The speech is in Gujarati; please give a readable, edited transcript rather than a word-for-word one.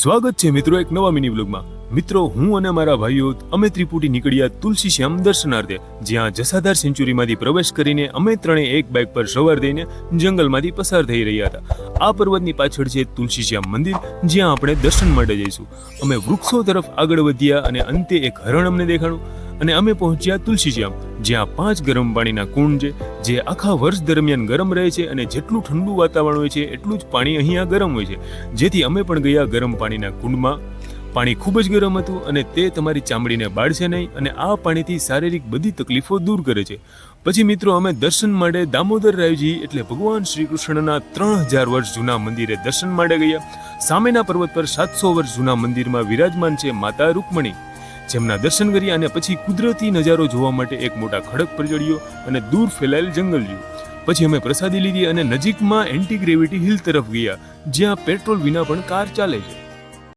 સ્વાગત છે મિત્રો એક નવા મિની વ્લોગમાં। મિત્રો હું અને મારા ભાઈઓ અમે ત્રિપુટી નીકળ્યા તુલસી શ્યામ દર્શનાર્થે, જ્યાં જસાધાર સેન્ચુરીમાંથી પ્રવેશ કરીને અમે ત્રણેય એક બાઇક પર સવાર થઈને જંગલમાંથી પસાર થઈ રહ્યા હતા। આ પર્વતની પાછળ છે તુલસી શ્યામ મંદિર, જ્યાં આપણે દર્શન માટે જઈશું। અમે વૃક્ષો તરફ આગળ વધ્યા અને અંતે એક હરણ અમને દેખાણું અને અમે પહોંચ્યા તુલસી શ્યામ, જ્યાં 5 ગરમ પાણીના કુંડ છે, જે આખા વર્ષ દરમિયાન ગરમ રહે છે અને જેટલું ઠંડુ વાતાવરણ હોય છે એટલું જ પાણી અહીંયા ગરમ હોય છે। જેથી અમે પણ ગયા ગરમ પાણીના કુંડમાં। પાણી ખૂબ જ ગરમ હતું અને તે તમારી ચામડીને બાળશે નહીં અને આ પાણીથી શારીરિક બધી તકલીફો દૂર કરે છે। પછી મિત્રો અમે દર્શન માટે દામોદર રાયજી એટલે ભગવાન શ્રી કૃષ્ણના 3000 વર્ષ જૂના મંદિરે દર્શન માટે ગયા। સામેના પર્વત પર 700 વર્ષ જૂના મંદિરમાં વિરાજમાન છે માતા રૂકમણી, જેમના દર્શન કર્યા અને પછી કુદરતી નજારો જોવા માટે એક મોટા ખડક પર ચડ્યો અને દૂર ફેલાયેલ જંગલ જોયું। પછી અમે પ્રસાદી લીધી અને નજીકમાં એન્ટી ગ્રેવિટી હિલ તરફ ગયા, જ્યાં પેટ્રોલ વિના પણ કાર ચાલે છે।